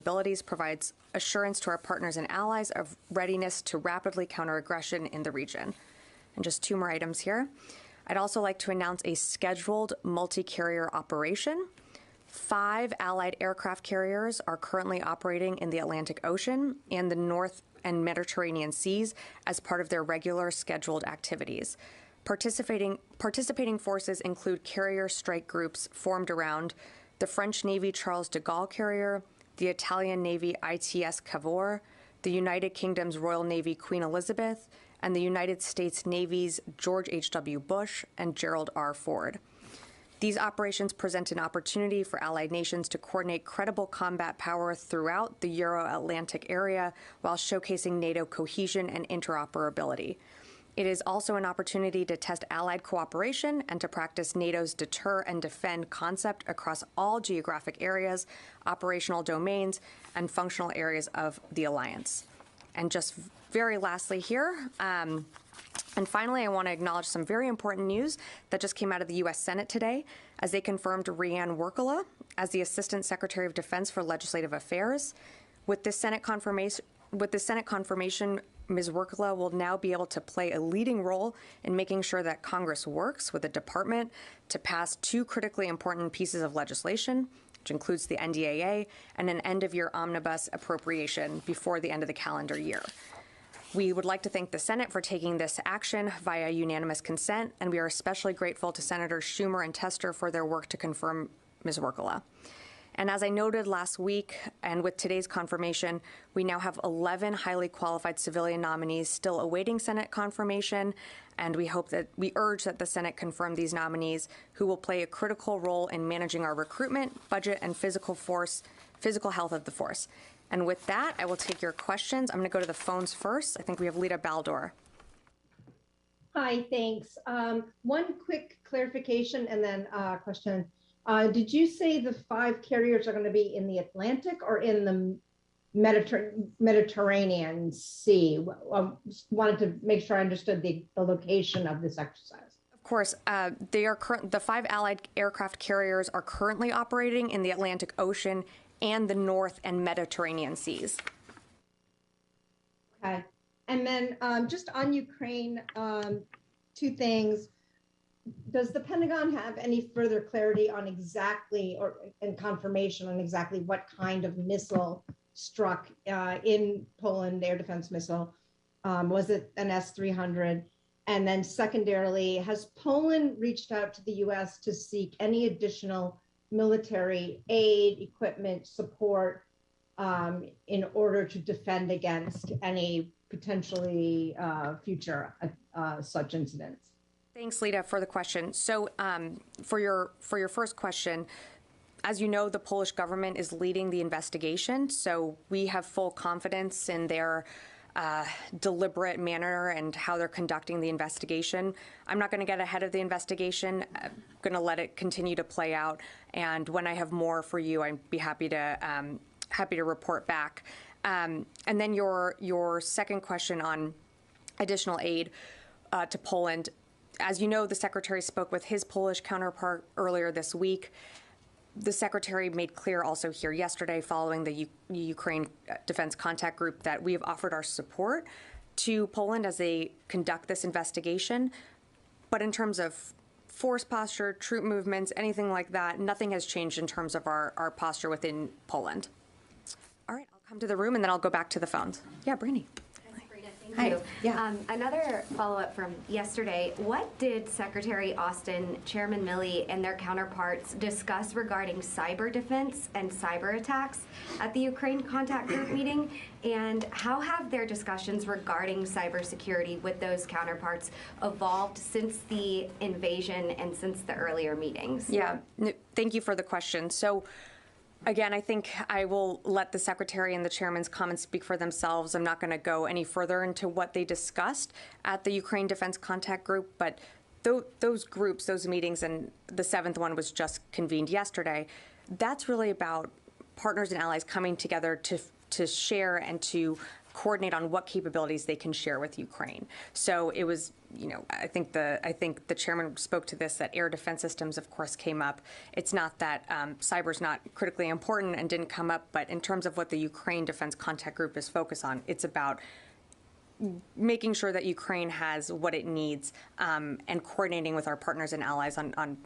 abilities provides assurance to our partners and allies of readiness to rapidly counter aggression in the region. And just two more items here. I'd also like to announce a scheduled multi-carrier operation. 5 Allied aircraft carriers are currently operating in the Atlantic Ocean and the North and Mediterranean Seas as part of their regular scheduled activities. Participating forces include carrier strike groups formed around the French Navy Charles de Gaulle carrier, the Italian Navy ITS Cavour, the United Kingdom's Royal Navy Queen Elizabeth, and the United States Navy's George H.W. Bush and Gerald R. Ford. These operations present an opportunity for allied nations to coordinate credible combat power throughout the Euro-Atlantic area while showcasing NATO cohesion and interoperability. It is also an opportunity to test allied cooperation and to practice NATO's deter and defend concept across all geographic areas, operational domains, and functional areas of the alliance. And just very lastly here, and finally, I want to acknowledge some very important news that just came out of the U.S. Senate today, as they confirmed Rhiannon Workala as the Assistant Secretary of Defense for Legislative Affairs. With this Senate confirmation, Ms. Workala will now be able to play a leading role in making sure that Congress works with the department to pass 2 critically important pieces of legislation, which includes the NDAA and an end-of-year omnibus appropriation before the end of the calendar year. We would like to thank the Senate for taking this action via unanimous consent, and we are especially grateful to Senators Schumer and Tester for their work to confirm Ms. Workala. And as I noted last week, and with today's confirmation, we now have 11 highly qualified civilian nominees still awaiting Senate confirmation, and we urge that the Senate confirm these nominees, who will play a critical role in managing our recruitment, budget, and physical health of the force. And with that, I will take your questions. I'm going to go to the phones first. I think we have Lita Baldor. Hi, thanks. One quick clarification and then a question. Did you say the 5 carriers are going to be in the Atlantic or in the Mediterranean Sea? I wanted to make sure I understood the location of this exercise. Of course, the 5 Allied aircraft carriers are currently operating in the Atlantic Ocean and the North and Mediterranean Seas. Okay. And then just on Ukraine, 2 things. Does the Pentagon have any further clarity on exactly and confirmation on exactly what kind of missile struck in Poland, air defense missile? Was it an S-300? And then secondarily, has Poland reached out to the U.S. to seek any additional military aid, equipment, support in order to defend against any potentially future such incidents? Thanks, Lita, for the question. So for your first question, as you know, the Polish government is leading the investigation, so we have full confidence in their deliberate manner and how they're conducting the investigation. I'm not going to get ahead of the investigation. I'm going to let it continue to play out, and when I have more for you, I'd be happy to report back. And then your second question on additional aid to Poland. As you know, the Secretary spoke with his Polish counterpart earlier this week. The Secretary made clear also here yesterday, following the Ukraine Defense Contact Group, that we have offered our support to Poland as they conduct this investigation. But in terms of force posture, troop movements, anything like that, nothing has changed in terms of our posture within Poland. All right, I'll come to the room and then I'll go back to the phones. Yeah, Brittany. Thank you. Yeah. Another follow-up from yesterday. What did Secretary Austin, Chairman Milley, and their counterparts discuss regarding cyber defense and cyber attacks at the Ukraine Contact Group meeting? And how have their discussions regarding cybersecurity with those counterparts evolved since the invasion and since the earlier meetings? Yeah, thank you for the question. So, again, I think I will let the Secretary and the Chairman's comments speak for themselves. I'm not going to go any further into what they discussed at the Ukraine Defense Contact Group, but those groups, those meetings, and the 7th one was just convened yesterday, that's really about partners and allies coming together to share and to coordinate on what capabilities they can share with Ukraine. So it was, I think the chairman spoke to this, that air defense systems, of course, came up. It's not that cyber's not critically important and didn't come up, but in terms of what the Ukraine Defense Contact Group is focused on, it's about making sure that Ukraine has what it needs and coordinating with our partners and allies on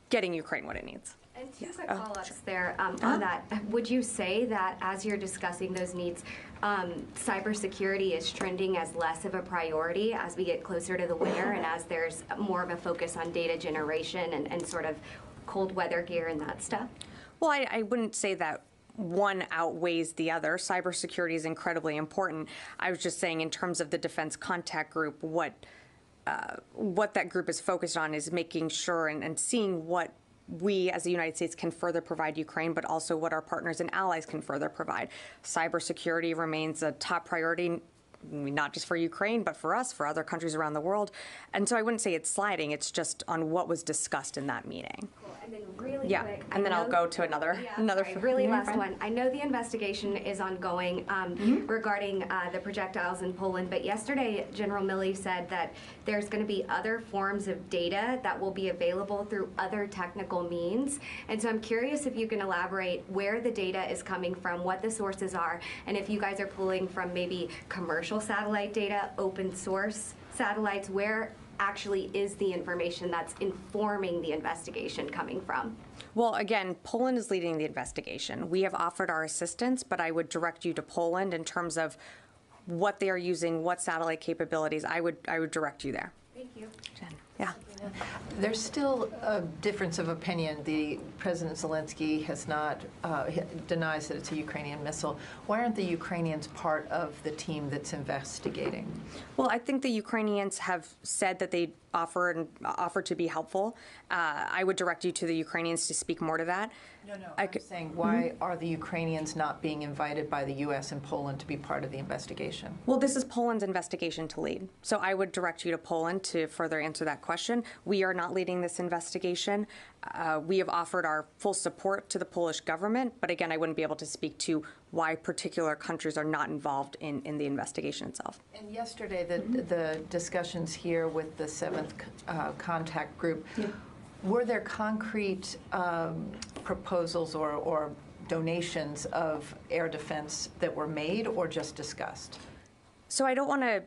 getting Ukraine what it needs. And two quick follow-ups there on that. Would you say that as you're discussing those needs, cybersecurity is trending as less of a priority as we get closer to the winter and as there's more of a focus on data generation and sort of cold weather gear and that stuff? Well, I wouldn't say that one outweighs the other. Cybersecurity is incredibly important. I was just saying in terms of the Defense Contact Group, what that group is focused on is making sure and seeing what we as the United States can further provide Ukraine, but also what our partners and allies can further provide. Cybersecurity remains a top priority, not just for Ukraine, but for us, for other countries around the world. And so I wouldn't say it's sliding, it's just on what was discussed in that meeting. Cool. And then really quick, and then I'll go to another. Really last one. I know the investigation is ongoing regarding the projectiles in Poland, but yesterday General Milley said that there's going to be other forms of data that will be available through other technical means. And so I'm curious if you can elaborate where the data is coming from, what the sources are, and if you guys are pulling from maybe commercial satellite data, open source satellites, where actually is the information that's informing the investigation coming from? Well, again, Poland is leading the investigation. We have offered our assistance, but I would direct you to Poland in terms of what they are using, what satellite capabilities. I would direct you there. Thank you. Jen. Yeah. There's still a difference of opinion. The President Zelensky has not denies that it's a Ukrainian missile. Why aren't the Ukrainians part of the team that's investigating? Well, I think the Ukrainians have said that they offer to be helpful. I would direct you to the Ukrainians to speak more to that. No, I'm saying why are the Ukrainians not being invited by the U.S. and Poland to be part of the investigation? Well, this is Poland's investigation to lead. So I would direct you to Poland to further answer that question. We are not leading this investigation. We have offered our full support to the Polish government, but again, I wouldn't be able to speak to why particular countries are not involved in the investigation itself. And yesterday, the discussions here with the 7th Contact Group, were there concrete proposals or donations of air defense that were made or just discussed? So I don't want to,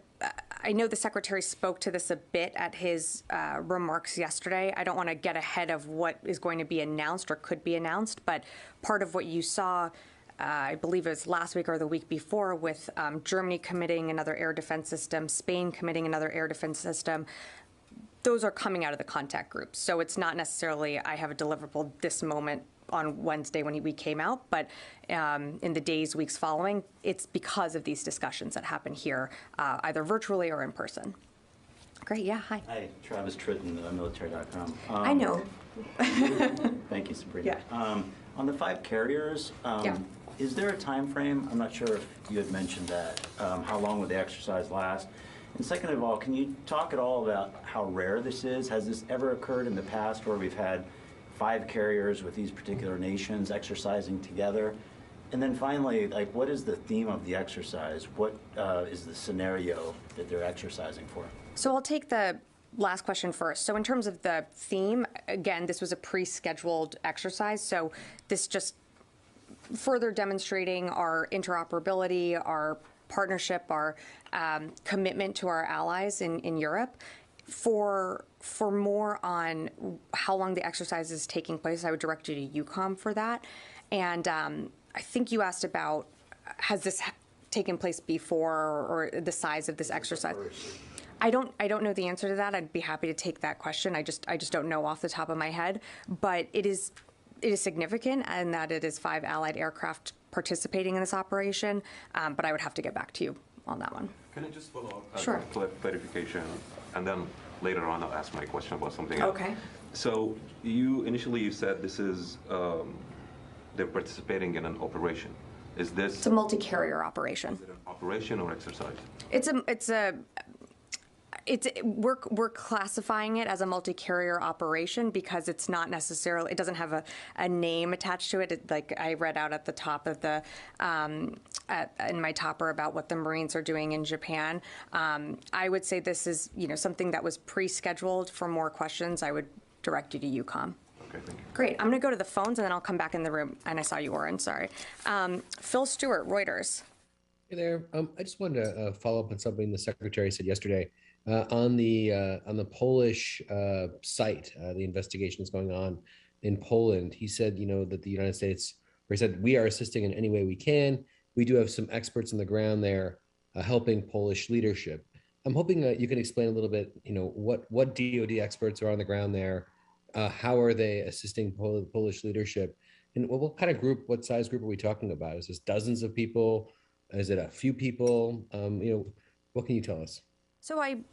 I know the Secretary spoke to this a bit at his remarks yesterday. I don't want to get ahead of what is going to be announced or could be announced, but part of what you saw, I believe it was last week or the week before, with Germany committing another air defense system, Spain committing another air defense system, those are coming out of the contact group. So it's not necessarily I have a deliverable this moment on Wednesday when we came out, but in the days, weeks following, it's because of these discussions that happen here, either virtually or in person. Great, yeah, hi. Hi, Travis Tritton, military.com. I know. Thank you, Sabrina. Yeah. On the 5 carriers, is there a time frame? I'm not sure if you had mentioned that. How long would the exercise last? And second of all, can you talk at all about how rare this is? Has this ever occurred in the past where we've had 5 carriers with these particular nations exercising together? And then finally, like, what is the theme of the exercise? What is the scenario that they're exercising for? So I'll take the last question first. So in terms of the theme, again, this was a pre-scheduled exercise. So this just further demonstrating our interoperability, our partnership, our commitment to our allies in Europe. For more on how long the exercise is taking place, I would direct you to EUCOM for that. And I think you asked about, has this taken place before, or the size of this exercise? I don't know the answer to that. I'd be happy to take that question. I just don't know off the top of my head. But it is significant, and that it is 5 allied aircraft participating in this operation. But I would have to get back to you on that one. Can I just follow up? Sure. Clarification, and then later on I'll ask my question about something else. Okay. So initially you said this is they're participating in an operation. Is this? It's a multi-carrier operation. Is it an operation or exercise? We're classifying it as a multi-carrier operation because it's not necessarily, it doesn't have a name attached to it. Like I read out at the top of the in my topper about what the Marines are doing in Japan. I would say this is, something that was pre-scheduled. For more questions, I would direct you to UCOM. Okay, thank you. Great. I'm going to go to the phones, and then I'll come back in the room. And I saw you, Oren. Sorry. Phil Stewart, Reuters. Hey there. I just wanted to follow up on something the secretary said yesterday on the Polish site. The investigation is going on in Poland. He said, that the United States, or he said, we are assisting in any way we can. We do have some experts on the ground there helping Polish leadership. I'm hoping you can explain a little bit, what DoD experts are on the ground there. How are they assisting Polish leadership? And what kind of group, what size group are we talking about? Is this dozens of people? Is it a few people? What can you tell us? So I'm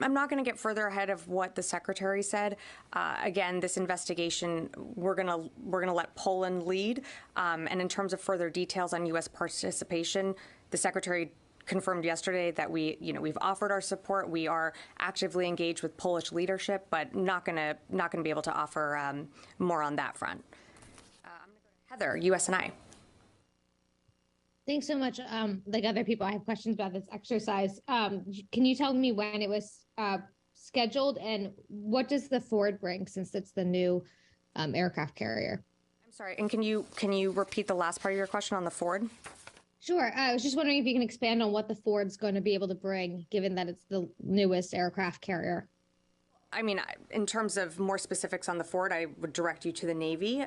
not going to get further ahead of what the secretary said. Again, this investigation, we're gonna let Poland lead. And in terms of further details on U.S. participation, the secretary confirmed yesterday that we've offered our support. We are actively engaged with Polish leadership, but not gonna be able to offer more on that front. I'm gonna go to Heather, USNI. Thanks so much. Like other people, I have questions about this exercise. Can you tell me when it was scheduled, and what does the Ford bring, since it's the new aircraft carrier? I'm sorry, and can you repeat the last part of your question on the Ford? Sure. I was just wondering if you can expand on what the Ford's going to be able to bring, given that it's the newest aircraft carrier. I mean, in terms of more specifics on the Ford, I would direct you to the Navy.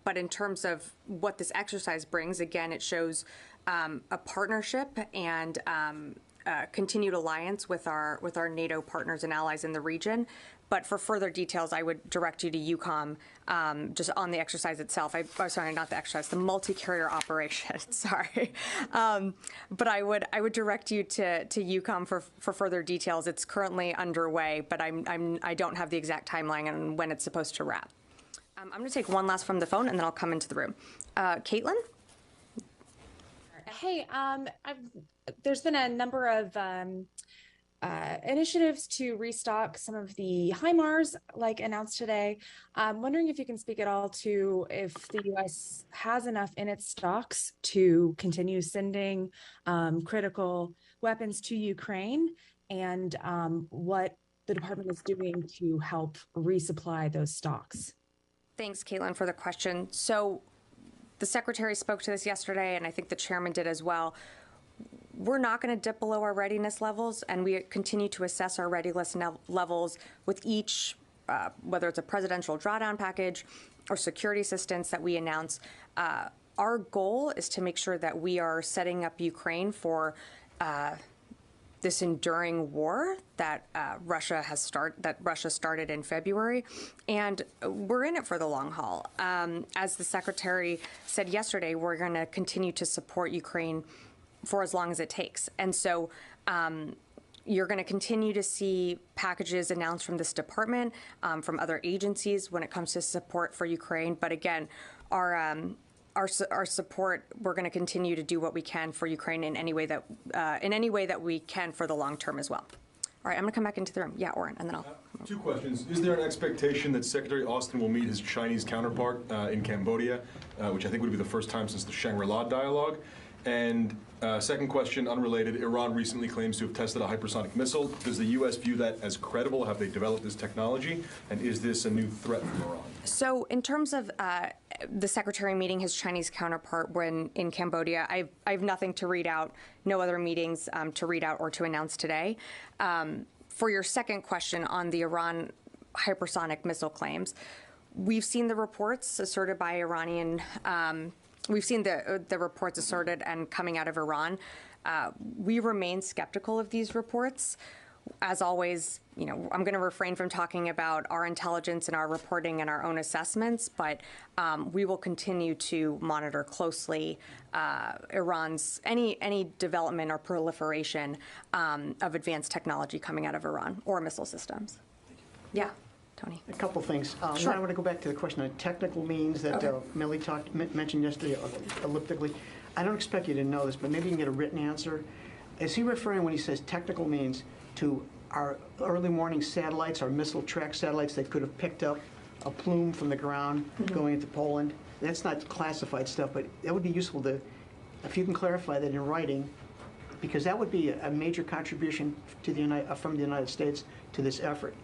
But in terms of what this exercise brings, again, it shows a partnership and continued alliance with our NATO partners and allies in the region. But for further details, I would direct you to UCOM just on the exercise itself. Sorry, not the exercise, the multi-carrier operation. Sorry, but I would direct you to UCOM for further details. It's currently underway, but I don't have the exact timeline on when it's supposed to wrap. I'm going to take one last from the phone, and then I'll come into the room. Caitlin. Hey, there's been a number of initiatives to restock some of the HIMARS, like announced today. I'm wondering if you can speak at all to if the U.S. has enough in its stocks to continue sending critical weapons to Ukraine, and what the department is doing to help resupply those stocks. Thanks, Caitlin, for the question. So the secretary spoke to this yesterday, and I think the chairman did as well. We're not going to dip below our readiness levels, and we continue to assess our readiness levels with each, whether it's a presidential drawdown package or security assistance that we announce. Our goal is to make sure that we are setting up Ukraine for this enduring war that Russia started in February, and we're in it for the long haul. As the secretary said yesterday, we're going to continue to support Ukraine for as long as it takes. And so you're going to continue to see packages announced from this department, from other agencies when it comes to support for Ukraine. But again, our support, we're going to continue to do what we can for Ukraine in any way that we can for the long term as well. All right, I'm going to come back into the room. Yeah, Oren, and then I'll. Two questions. Is there an expectation that Secretary Austin will meet his Chinese counterpart in Cambodia, which I think would be the first time since the Shangri-La dialogue? And second question, unrelated, Iran recently claims to have tested a hypersonic missile. Does the U.S. view that as credible? Have they developed this technology? And is this a new threat from Iran? So in terms of the secretary meeting his Chinese counterpart when in Cambodia, I have nothing to read out, no other meetings to read out or to announce today. For your second question on the Iran hypersonic missile claims, we've seen the reports asserted by Iranian we've seen the reports asserted and coming out of Iran. We remain skeptical of these reports. As always, I'm going to refrain from talking about our intelligence and our reporting and our own assessments, but we will continue to monitor closely Iran's any development or proliferation of advanced technology coming out of Iran or missile systems. Yeah. Tony. A couple things. Sure. I want to go back to the question of technical means that Millie mentioned yesterday elliptically. I don't expect you to know this, but maybe you can get a written answer. Is he referring, when he says technical means, to our early morning satellites, our missile track satellites that could have picked up a plume from the ground going into Poland? That's not classified stuff, but that would be useful to If you can clarify that in writing, because that would be a major contribution to from the United States to this effort.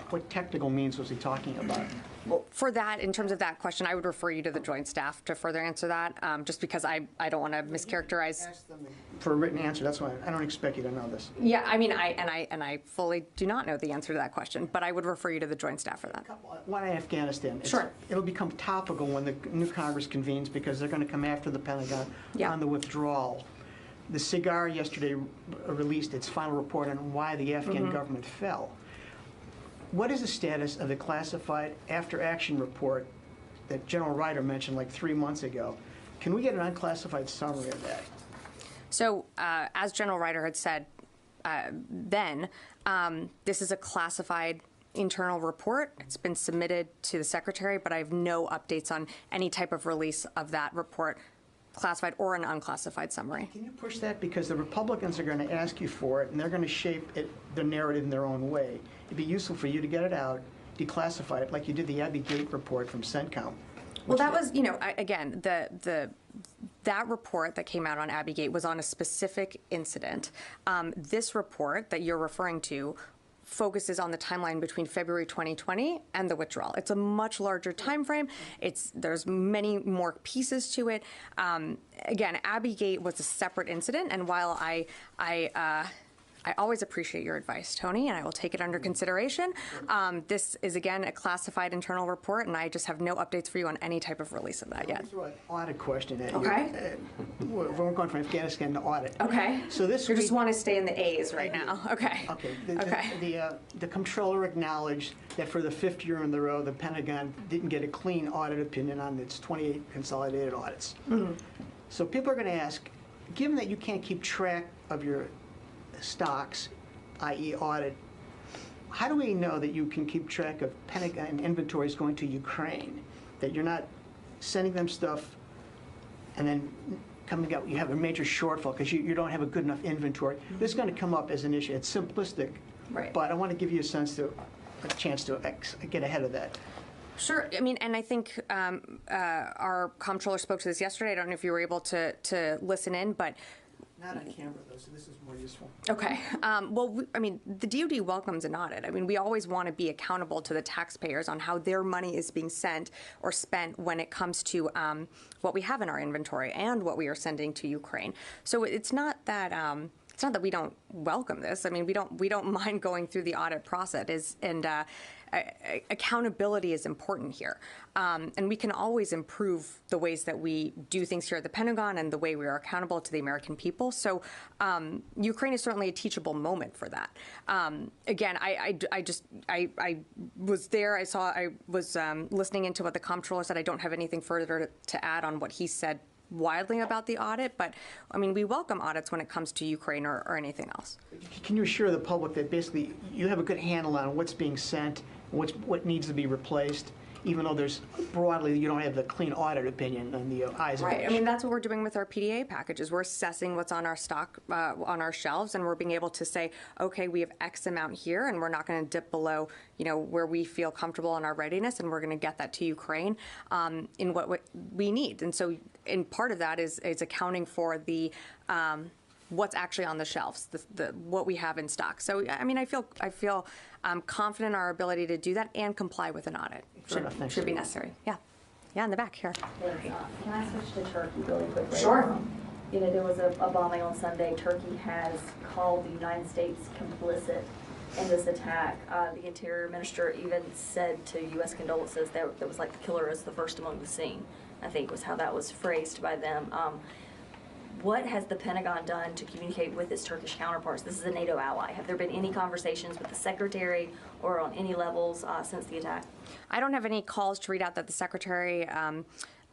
What technical means was he talking about? Well, for that, in terms of that question, I would refer you to the joint staff to further answer that, just because I don't want to mischaracterize. Ask them for a written answer. That's why I don't expect you to know this. Yeah, I mean, I fully do not know the answer to that question, but I would refer you to the joint staff for that. Why Afghanistan? Sure. It'll become topical when the new Congress convenes because they're going to come after the Pentagon Yeah. on the withdrawal. The CIGAR yesterday released its final report on why the Afghan government fell. What is the status of the classified after-action report that General Ryder mentioned like 3 months ago? Can we get an unclassified summary of that? So, as General Ryder had said this is a classified internal report. It's been submitted to the Secretary, but I have no updates on any type of release of that report, classified or an unclassified summary. Can you push that? Because the Republicans are going to ask you for it, and they're going to shape the narrative in their own way. It'd be useful for you to get it out, declassify it, like you did the Abbey Gate report from CENTCOM. Well, that was, again, that report that came out on Abbey Gate was on a specific incident. This report that you're referring to focuses on the timeline between February 2020 and the withdrawal. It's a much larger time frame. There's many more pieces to it. Again, Abbey Gate was a separate incident, and while I always appreciate your advice, Tony, and I will take it under consideration. This is, again, a classified internal report, and I just have no updates for you on any type of release of that yet. Let me throw an audit question at you. Okay. We're going from Afghanistan to audit. Okay. So this You week, just want to stay in the A's right now. Okay. Okay. The comptroller acknowledged that for the 5th year in a row, the Pentagon didn't get a clean audit opinion on its 28 consolidated audits. So people are going to ask, given that you can't keep track of your stocks, i.e. audit, how do we know that you can keep track of Pentagon inventories going to Ukraine, that you're not sending them stuff and then coming up, you have a major shortfall because you don't have a good enough inventory? This is going to come up as an issue. It's simplistic, Right. but I want to give you a chance to get ahead of that. Sure. I mean, and I think our comptroller spoke to this yesterday. I don't know if you were able to listen in, but Not on camera, though, so this is more useful. okay. I mean, the DoD welcomes an audit. I mean, we always want to be accountable to the taxpayers on how their money is being sent or spent when it comes to what we have in our inventory and what we are sending to Ukraine. So it's not that we don't welcome this. I mean, we don't mind going through the audit process. Accountability is important here. And we can always improve the ways that we do things here at the Pentagon and the way we are accountable to the American people. So Ukraine is certainly a teachable moment for that. Again, I was there. I was listening into what the comptroller said. I don't have anything further to add on what he said widely about the audit, but I mean, we welcome audits when it comes to Ukraine or anything else. Can you assure the public that basically you have a good handle on what's being sent, what needs to be replaced, even though there's broadly you don't have the clean audit opinion on the eyes of Right. it? I mean, that's what we're doing with our PDA packages. We're assessing what's on our stock, on our shelves, and we're being able to say, okay, we have X amount here, and we're not going to dip below, where we feel comfortable in our readiness, and we're going to get that to Ukraine in what we need. And so, in part of that is accounting for the what's actually on the shelves, what we have in stock. So, I mean, I feel confident in our ability to do that and comply with an audit. Should be necessary. Yeah. Yeah, in the back here. Can I switch to Turkey really quickly? Sure. There was a bombing on Sunday. Turkey has called the United States complicit in this attack. The Interior Minister even said to U.S. condolences that was like the killer is the first among the seen, I think was how that was phrased by them. What has the Pentagon done to communicate with its Turkish counterparts? This is a NATO ally. Have there been any conversations with the Secretary or on any levels since the attack? I don't have any calls to read out that the Secretary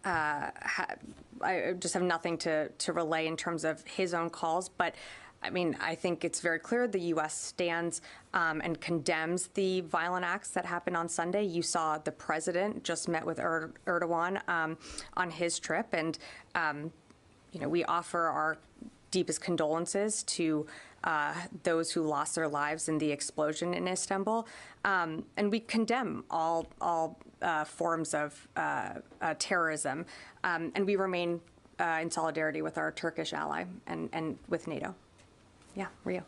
I just have nothing to relay in terms of his own calls. But, I mean, I think it's very clear the U.S. stands and condemns the violent acts that happened on Sunday. You saw the president just met with Erdogan on his trip. And, we offer our deepest condolences to those who lost their lives in the explosion in Istanbul. And we condemn all forms of terrorism. And we remain in solidarity with our Turkish ally and with NATO. Yeah, Rio.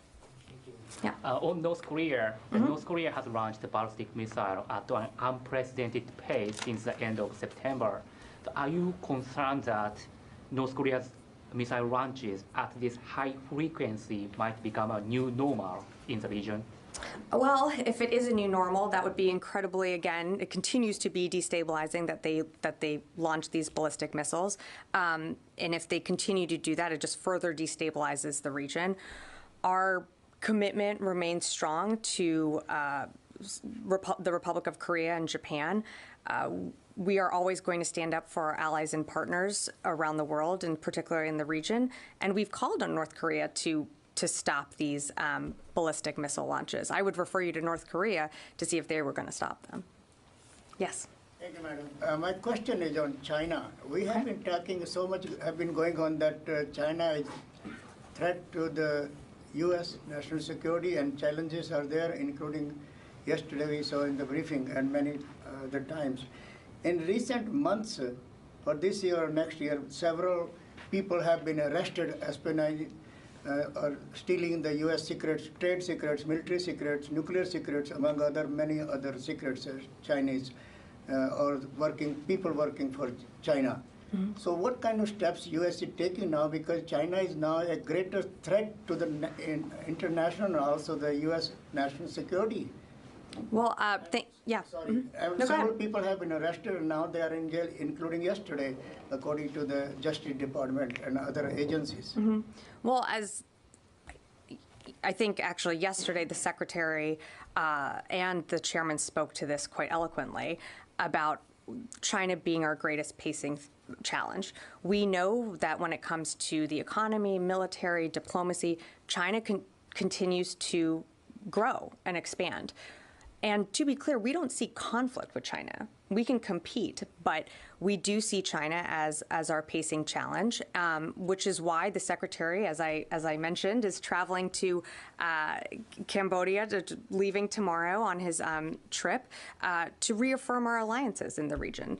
Yeah. On North Korea, North Korea has launched a ballistic missile at an unprecedented pace since the end of September. So are you concerned that North Korea's missile launches at this high frequency might become a new normal in the region? Well, if it is a new normal, that would be incredibly, again, it continues to be destabilizing that they launch these ballistic missiles. And if they continue to do that, it just further destabilizes the region. Our commitment remains strong to the Republic of Korea and Japan. We are always going to stand up for our allies and partners around the world, and particularly in the region. And we've called on North Korea to stop these ballistic missile launches. I would refer you to North Korea to see if they were going to stop them. Yes. Thank you, madam. My question is on China. We have been talking so much, have been going on that China is threat to the U.S. national security, and challenges are there, including yesterday we saw in the briefing and many other times. In recent months, for this year or next year, several people have been arrested, espionage, or stealing the U.S. secrets, trade secrets, military secrets, nuclear secrets, among many other secrets, Chinese, or people working for China. Mm-hmm. So what kind of steps U.S. is taking now, because China is now a greater threat to the international and also the U.S. national security? Well, yeah. Sorry. Mm-hmm. No, several people have been arrested and now they are in jail, including yesterday, according to the Justice Department and other agencies. Mm-hmm. Well, as I think actually yesterday the Secretary and the Chairman spoke to this quite eloquently about China being our greatest pacing challenge. We know that when it comes to the economy, military, diplomacy, China continues to grow and expand. And to be clear, we don't see conflict with China. We can compete, but we do see China as our pacing challenge, which is why the Secretary, as I mentioned, is traveling to Cambodia, leaving tomorrow on his trip to reaffirm our alliances in the region.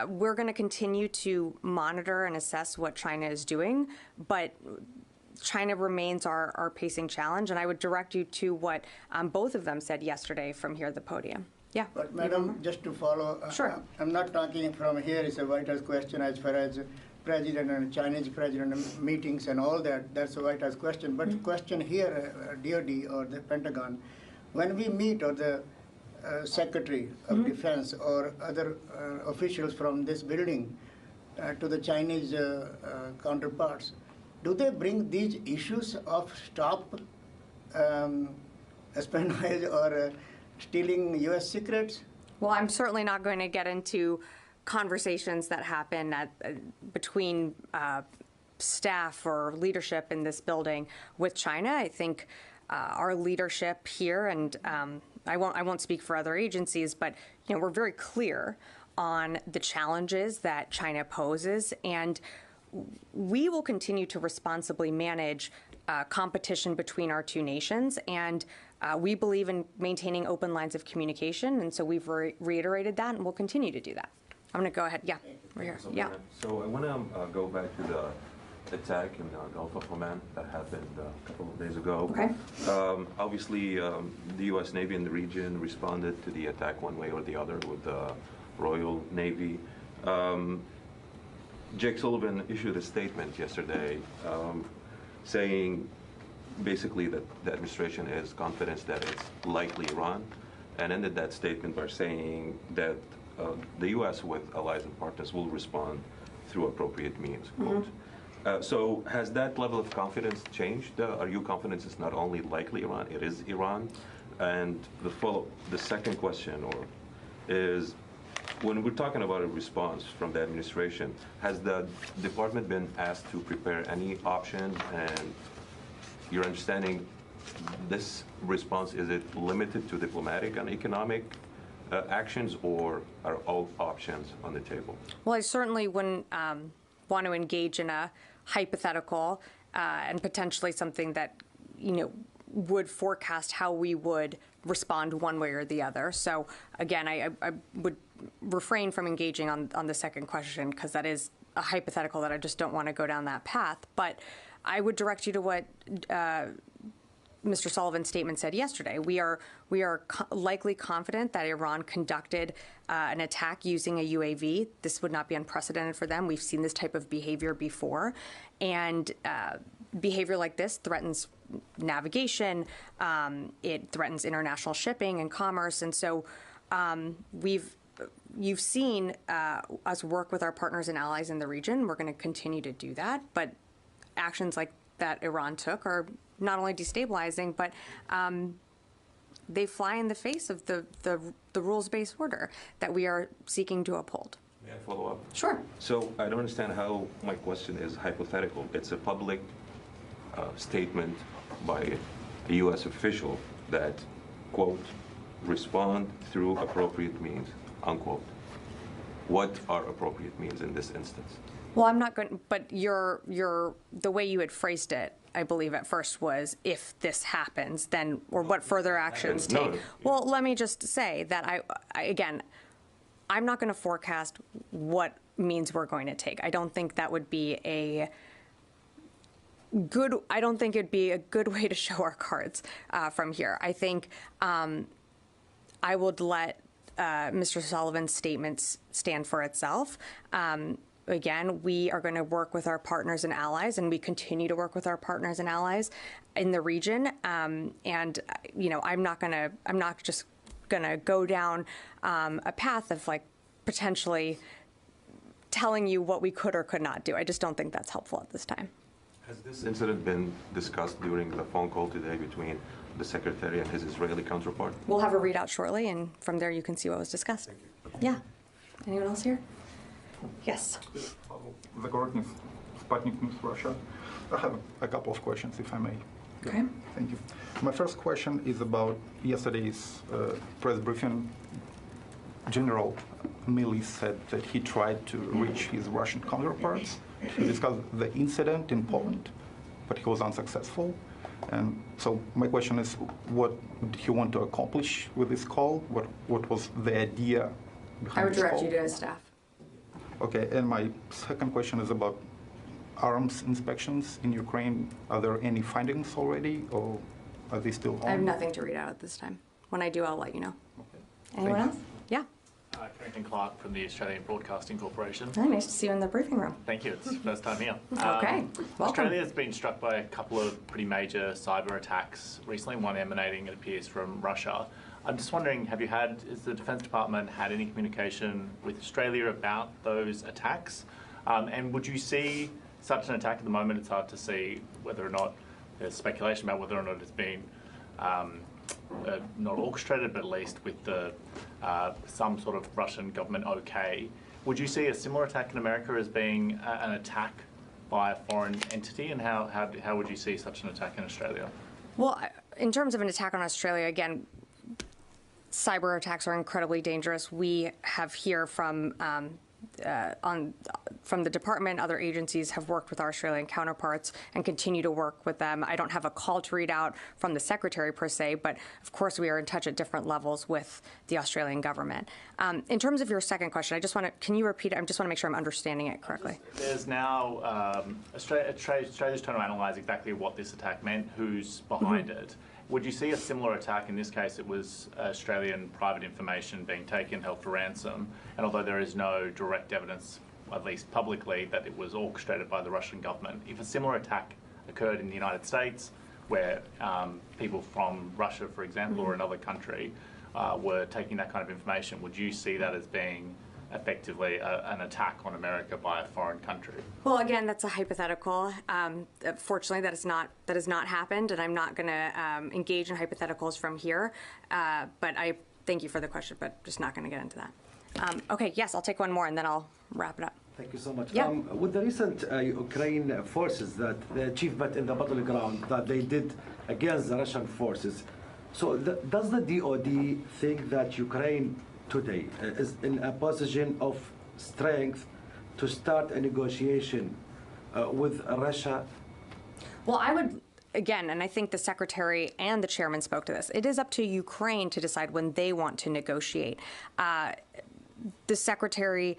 We're going to continue to monitor and assess what China is doing, but China remains our pacing challenge, and I would direct you to what both of them said yesterday from here at the podium. Yeah. But madam, just to follow, sure. I'm not talking from here. It's a White House question as far as president and Chinese president meetings and all that. That's a White House question. But the question here, DOD or the Pentagon, when we meet or the Secretary of Defense or other officials from this building to the Chinese counterparts, do they bring these issues of stop espionage or stealing U.S. secrets? Well, I'm certainly not going to get into conversations that happen between staff or leadership in this building with China. I think our leadership here, and I won't speak for other agencies, but we're very clear on the challenges that China poses, and we will continue to responsibly manage competition between our two nations, and we believe in maintaining open lines of communication, and so we've reiterated that, and we'll continue to do that. I'm going to go ahead. Yeah, we're here. Yeah. So I want to go back to the attack in the Gulf of Oman that happened a couple of days ago. Okay. Obviously, the U.S. Navy in the region responded to the attack one way or the other with the Royal Navy. Jake Sullivan issued a statement yesterday saying basically that the administration is confident that it's likely Iran, and ended that statement by saying that the U.S. with allies and partners will respond through appropriate means. So has that level of confidence changed? Are you confident it's not only likely Iran, it is Iran? And the second question is, when we're talking about a response from the administration, has the department been asked to prepare any options? And your understanding, this response, is it limited to diplomatic and economic actions, or are all options on the table? Well, I certainly wouldn't want to engage in a hypothetical and potentially something that, would forecast how we would respond one way or the other. So again, I would refrain from engaging on the second question, because that is a hypothetical that I just don't want to go down that path. But I would direct you to what Mr. Sullivan's statement said yesterday. We are likely confident that Iran conducted an attack using a UAV. This would not be unprecedented for them. We've seen this type of behavior before, and behavior like this threatens navigation. It threatens international shipping and commerce, and so you've seen us work with our partners and allies in the region. We're going to continue to do that, but actions like that Iran took are not only destabilizing, but they fly in the face of the rules-based order that we are seeking to uphold. May I follow up? Sure. So I don't understand how my question is hypothetical. It's a public statement by a U.S. official that, quote, respond through appropriate means, unquote. What are appropriate means in this instance? Well, I'm not going, but the way you had phrased it, I believe at first was, if this happens, then, or what further actions take. No. Well, let me just say that again, I'm not going to forecast what means we're going to take. I don't think that would be I don't think it'd be a good way to show our cards from here. I think I would let Mr. Sullivan's statements stand for itself. Again, we are going to work with our partners and allies, and we continue to work with our partners and allies in the region. And I'm not just going to go down a path of like potentially telling you what we could or could not do. I just don't think that's helpful at this time. Has this incident been discussed during the phone call today between the secretary and his Israeli counterpart? We'll have a readout shortly, and from there you can see what was discussed. Yeah. Anyone else here? Yes. The coordinates, Sputnik News Russia. I have a couple of questions, if I may. Okay. Thank you. My first question is about yesterday's press briefing. General Milley said that he tried to reach his Russian counterparts to discuss the incident in Poland, but he was unsuccessful. And so my question is, what did he want to accomplish with this call? What was the idea behind I would this direct call? you to his staff. Okay, and my second question is about arms inspections in Ukraine. Are there any findings already, or are they still on? I have nothing to read out at this time. When I do, I'll let you know. Okay. Anyone else? Yeah. Carrington Clark from the Australian Broadcasting Corporation. Oh, nice to see you in the briefing room. Thank you. It's the first time here. Okay. Welcome. Australia has been struck by a couple of pretty major cyber attacks recently, one emanating, it appears, from Russia. I'm just wondering, has the Defence Department had any communication with Australia about those attacks? And would you see such an attack at the moment? It's hard to see whether or not there's speculation about whether or not it's been not orchestrated, but at least with the some sort of Russian government okay. Would you see a similar attack in America as being an attack by a foreign entity, and how would you see such an attack in Australia? Well, in terms of an attack on Australia, again, cyber attacks are incredibly dangerous. We have here from the department, other agencies have worked with our Australian counterparts and continue to work with them. I don't have a call to read out from the secretary per se, but of course we are in touch at different levels with the Australian government. In terms of your second question, can you repeat it? I just want to make sure I'm understanding it correctly. There's now, Australia's trying to analyse exactly what this attack meant, who's behind it. Would you see a similar attack? In this case, it was Australian private information being taken, held for ransom. And although there is no direct evidence, at least publicly, that it was orchestrated by the Russian government, if a similar attack occurred in the United States, where people from Russia, for example, or another country were taking that kind of information, would you see that as being effectively an attack on America by a foreign country? Well, again, that's a hypothetical. Fortunately, that has not happened, and I'm not going to engage in hypotheticals from here. But I thank you for the question, but just not going to get into that. Okay, yes, I'll take one more, and then I'll wrap it up. Thank you so much. Yeah. With the recent Ukraine forces, that the achievement in the battleground that they did against the Russian forces, so does the DoD think that Ukraine today is in a position of strength to start a negotiation with Russia? Well, I would, again, and I think the secretary and the chairman spoke to this, it is up to Ukraine to decide when they want to negotiate. The secretary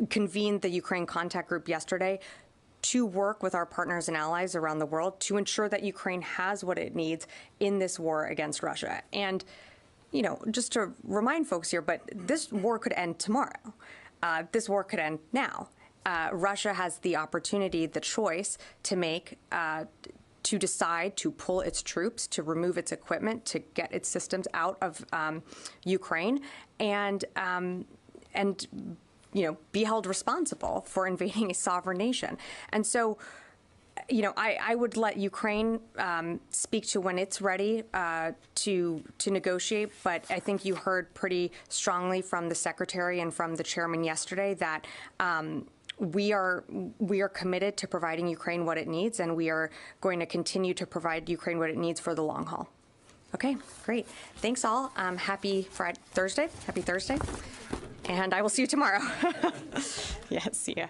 convened the Ukraine contact group yesterday to work with our partners and allies around the world to ensure that Ukraine has what it needs in this war against Russia. And, just to remind folks here, but this war could end tomorrow. This war could end now. Russia has the opportunity, the choice to make, to decide to pull its troops, to remove its equipment, to get its systems out of Ukraine, and be held responsible for invading a sovereign nation. And so, I would let Ukraine speak to when it's ready to negotiate. But I think you heard pretty strongly from the secretary and from the chairman yesterday that we are committed to providing Ukraine what it needs, and we are going to continue to provide Ukraine what it needs for the long haul. Okay, great. Thanks all. Happy Thursday. Happy Thursday. And I will see you tomorrow. Yeah, see ya.